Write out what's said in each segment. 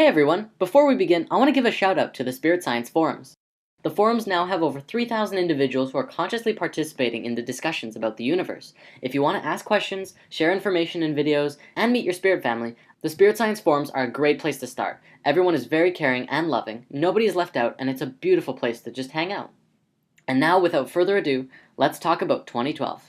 Hey everyone! Before we begin, I want to give a shout out to the Spirit Science forums. The forums now have over 3,000 individuals who are consciously participating in the discussions about the universe. If you want to ask questions, share information and videos, and meet your spirit family, the Spirit Science forums are a great place to start. Everyone is very caring and loving, nobody is left out, and it's a beautiful place to just hang out. And now, without further ado, let's talk about 2012.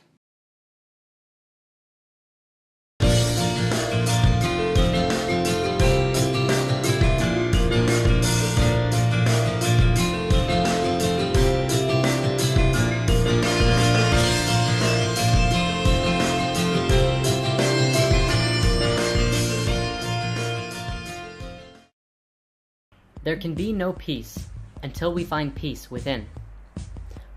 There can be no peace until we find peace within.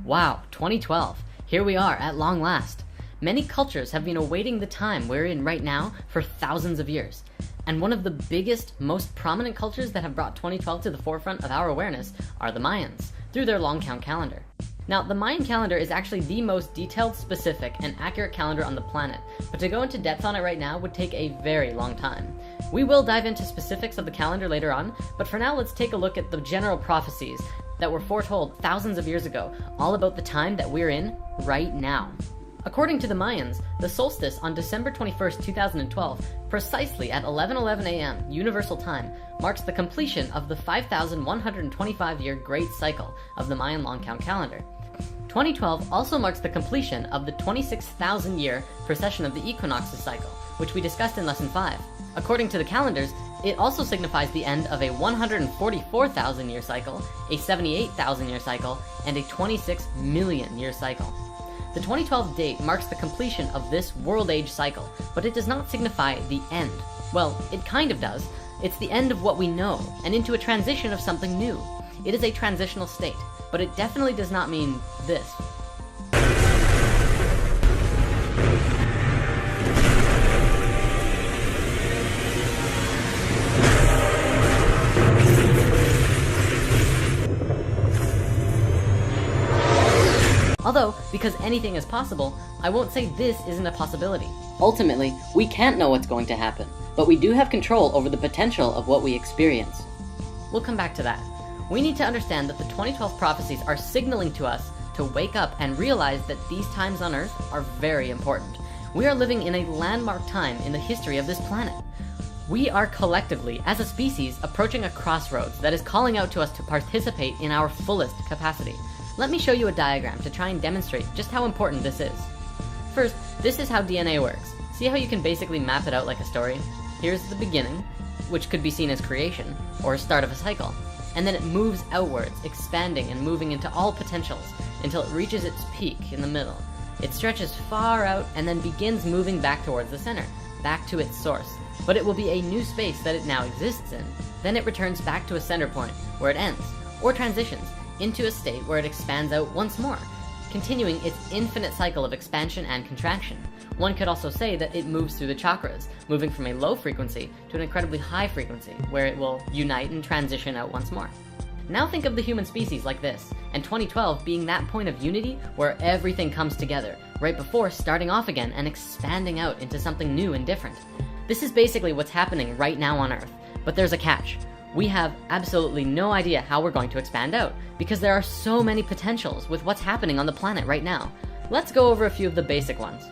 Wow, 2012. Here we are at long last. Many cultures have been awaiting the time we're in right now for thousands of years. And one of the biggest, most prominent cultures that have brought 2012 to the forefront of our awareness are the Mayans, through their long count calendar. Now, the Mayan calendar is actually the most detailed, specific, and accurate calendar on the planet, but to go into depth on it right now would take a very long time. We will dive into specifics of the calendar later on, but for now let's take a look at the general prophecies that were foretold thousands of years ago, all about the time that we're in right now. According to the Mayans, the solstice on December 21st, 2012, precisely at 11:11 a.m. Universal Time, marks the completion of the 5,125-year Great Cycle of the Mayan long count calendar. 2012 also marks the completion of the 26,000-year precession of the equinoxes cycle, which we discussed in Lesson 5. According to the calendars, it also signifies the end of a 144,000-year cycle, a 78,000-year cycle, and a 26 million-year cycle. The 2012 date marks the completion of this world age cycle, but it does not signify the end. Well, it kind of does. It's the end of what we know, and into a transition of something new. It is a transitional state, but it definitely does not mean this. Although, because anything is possible, I won't say this isn't a possibility. Ultimately, we can't know what's going to happen, but we do have control over the potential of what we experience. We'll come back to that. We need to understand that the 2012 prophecies are signaling to us to wake up and realize that these times on Earth are very important. We are living in a landmark time in the history of this planet. We are collectively, as a species, approaching a crossroads that is calling out to us to participate in our fullest capacity. Let me show you a diagram to try and demonstrate just how important this is. First, this is how DNA works. See how you can basically map it out like a story? Here's the beginning, which could be seen as creation, or start of a cycle. And then it moves outwards, expanding and moving into all potentials, until it reaches its peak in the middle. It stretches far out and then begins moving back towards the center, back to its source. But it will be a new space that it now exists in. Then it returns back to a center point, where it ends, or transitions, into a state where it expands out once more, continuing its infinite cycle of expansion and contraction. One could also say that it moves through the chakras, moving from a low frequency to an incredibly high frequency, where it will unite and transition out once more. Now think of the human species like this, and 2012 being that point of unity where everything comes together, right before starting off again and expanding out into something new and different. This is basically what's happening right now on Earth, but there's a catch. We have absolutely no idea how we're going to expand out, because there are so many potentials with what's happening on the planet right now. Let's go over a few of the basic ones.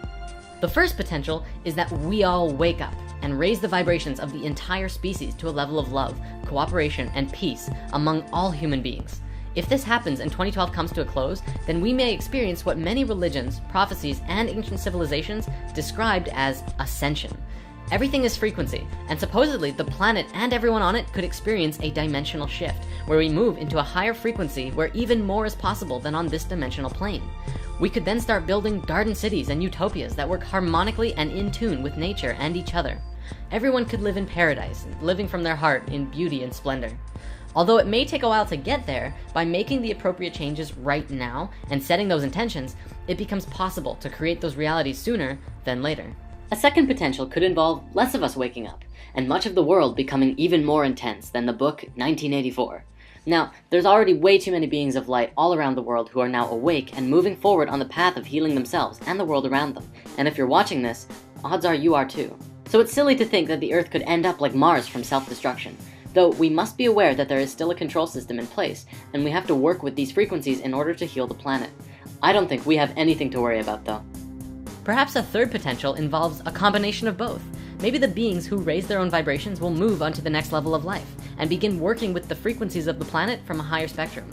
The first potential is that we all wake up and raise the vibrations of the entire species to a level of love, cooperation, and peace among all human beings. If this happens and 2012 comes to a close, then we may experience what many religions, prophecies, and ancient civilizations described as ascension. Everything is frequency, and supposedly the planet and everyone on it could experience a dimensional shift, where we move into a higher frequency where even more is possible than on this dimensional plane. We could then start building garden cities and utopias that work harmonically and in tune with nature and each other. Everyone could live in paradise, living from their heart in beauty and splendor. Although it may take a while to get there, by making the appropriate changes right now and setting those intentions, it becomes possible to create those realities sooner than later. A second potential could involve less of us waking up, and much of the world becoming even more intense than the book 1984. Now, there's already way too many beings of light all around the world who are now awake and moving forward on the path of healing themselves and the world around them. And if you're watching this, odds are you are too. So it's silly to think that the Earth could end up like Mars from self-destruction. Though we must be aware that there is still a control system in place, and we have to work with these frequencies in order to heal the planet. I don't think we have anything to worry about though. Perhaps a third potential involves a combination of both. Maybe the beings who raise their own vibrations will move on to the next level of life, and begin working with the frequencies of the planet from a higher spectrum.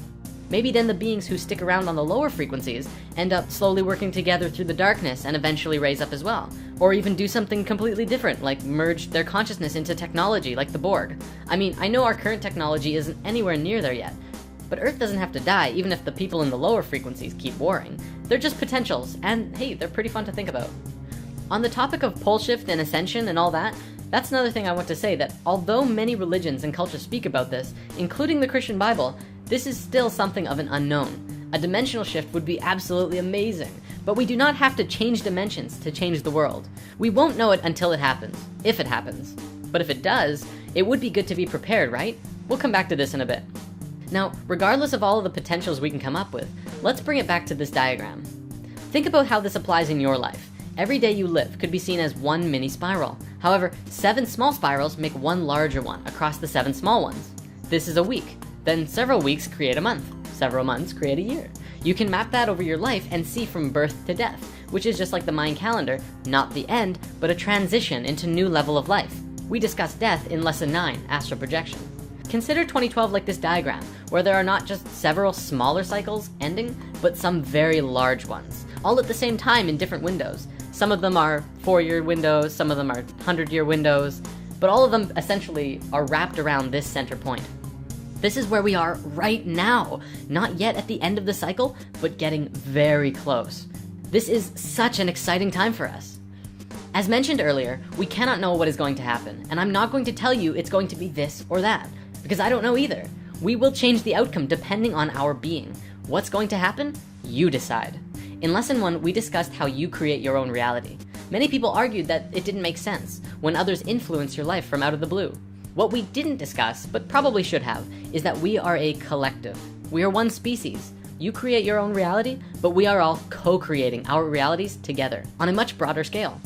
Maybe then the beings who stick around on the lower frequencies end up slowly working together through the darkness and eventually raise up as well. Or even do something completely different, like merge their consciousness into technology like the Borg. I mean, I know our current technology isn't anywhere near there yet, but Earth doesn't have to die even if the people in the lower frequencies keep warring. They're just potentials, and hey, they're pretty fun to think about. On the topic of pole shift and ascension and all that, that's another thing I want to say, that although many religions and cultures speak about this, including the Christian Bible, this is still something of an unknown. A dimensional shift would be absolutely amazing, but we do not have to change dimensions to change the world. We won't know it until it happens, if it happens. But if it does, it would be good to be prepared, right? We'll come back to this in a bit. Now, regardless of all of the potentials we can come up with, let's bring it back to this diagram. Think about how this applies in your life. Every day you live could be seen as one mini spiral. However, 7 small spirals make one larger one across the 7 small ones. This is a week. Then several weeks create a month. Several months create a year. You can map that over your life and see from birth to death, which is just like the Mayan calendar, not the end, but a transition into new level of life. We discussed death in lesson 9, astral projection. Consider 2012 like this diagram, where there are not just several smaller cycles ending, but some very large ones, all at the same time in different windows. Some of them are 4-year windows, some of them are 100-year windows, but all of them essentially are wrapped around this center point. This is where we are right now, not yet at the end of the cycle, but getting very close. This is such an exciting time for us. As mentioned earlier, we cannot know what is going to happen, and I'm not going to tell you it's going to be this or that, because I don't know either. We will change the outcome depending on our being. What's going to happen? You decide. In lesson 1, we discussed how you create your own reality. Many people argued that it didn't make sense when others influence your life from out of the blue. What we didn't discuss, but probably should have, is that we are a collective. We are one species. You create your own reality, but we are all co-creating our realities together on a much broader scale.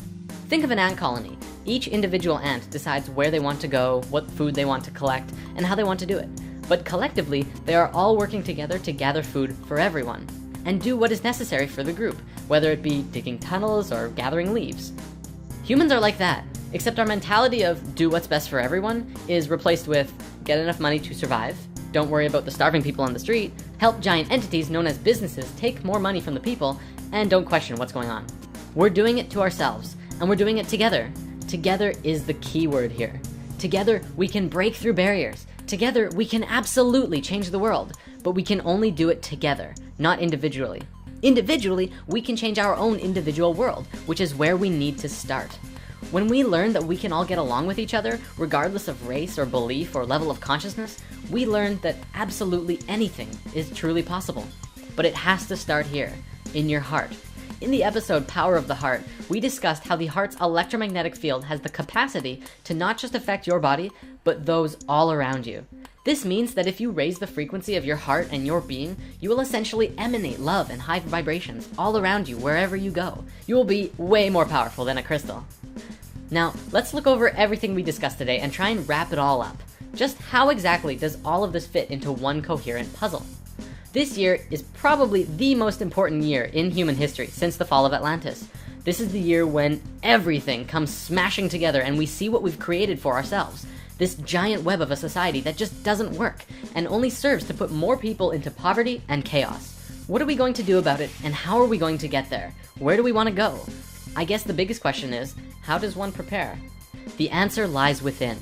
Think of an ant colony. Each individual ant decides where they want to go, what food they want to collect, and how they want to do it. But collectively, they are all working together to gather food for everyone and do what is necessary for the group, whether it be digging tunnels or gathering leaves. Humans are like that, except our mentality of do what's best for everyone is replaced with get enough money to survive, don't worry about the starving people on the street, help giant entities known as businesses take more money from the people, and don't question what's going on. We're doing it to ourselves, and we're doing it together. Together is the key word here. Together, we can break through barriers. Together, we can absolutely change the world, but we can only do it together, not individually. Individually, we can change our own individual world, which is where we need to start. When we learn that we can all get along with each other, regardless of race or belief or level of consciousness, we learn that absolutely anything is truly possible. But it has to start here, in your heart. In the episode Power of the Heart, we discussed how the heart's electromagnetic field has the capacity to not just affect your body, but those all around you. This means that if you raise the frequency of your heart and your being, you will essentially emanate love and high vibrations all around you wherever you go. You will be way more powerful than a crystal. Now, let's look over everything we discussed today and try and wrap it all up. Just how exactly does all of this fit into one coherent puzzle? This year is probably the most important year in human history since the fall of Atlantis. This is the year when everything comes smashing together and we see what we've created for ourselves. This giant web of a society that just doesn't work and only serves to put more people into poverty and chaos. What are we going to do about it, and how are we going to get there? Where do we want to go? I guess the biggest question is, how does one prepare? The answer lies within.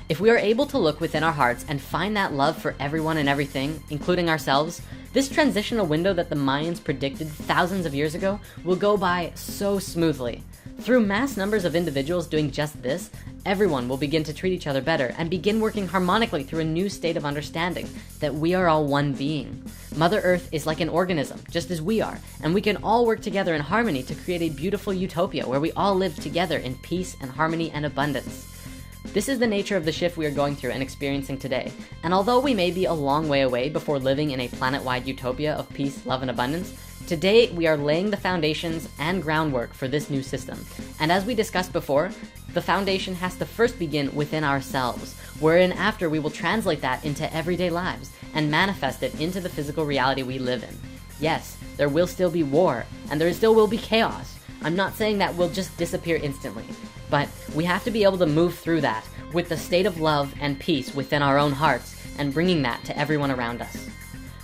If we are able to look within our hearts and find that love for everyone and everything, including ourselves, this transitional window that the Mayans predicted thousands of years ago will go by so smoothly. Through mass numbers of individuals doing just this, everyone will begin to treat each other better and begin working harmonically through a new state of understanding that we are all one being. Mother Earth is like an organism, just as we are, and we can all work together in harmony to create a beautiful utopia where we all live together in peace and harmony and abundance. This is the nature of the shift we are going through and experiencing today, and although we may be a long way away before living in a planet-wide utopia of peace, love, and abundance, today we are laying the foundations and groundwork for this new system. And as we discussed before, the foundation has to first begin within ourselves, wherein after we will translate that into everyday lives and manifest it into the physical reality we live in. Yes, there will still be war, and there still will be chaos. I'm not saying that will just disappear instantly, but we have to be able to move through that with the state of love and peace within our own hearts and bringing that to everyone around us.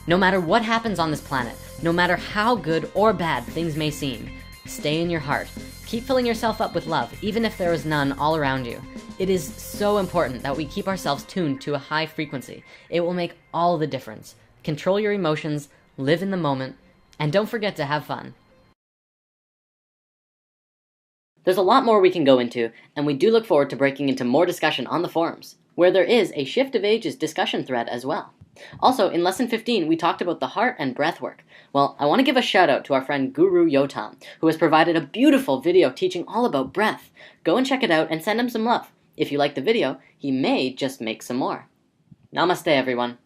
No matter what happens on this planet, no matter how good or bad things may seem, stay in your heart. Keep filling yourself up with love, even if there is none all around you. It is so important that we keep ourselves tuned to a high frequency. It will make all the difference. Control your emotions, live in the moment, and don't forget to have fun. There's a lot more we can go into, and we do look forward to breaking into more discussion on the forums, where there is a Shift of Ages discussion thread as well. Also, in Lesson 15, we talked about the heart and breath work. Well, I want to give a shout out to our friend Guru Yotam, who has provided a beautiful video teaching all about breath. Go and check it out and send him some love. If you like the video, he may just make some more. Namaste, everyone.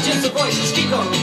Just the voices, keep going.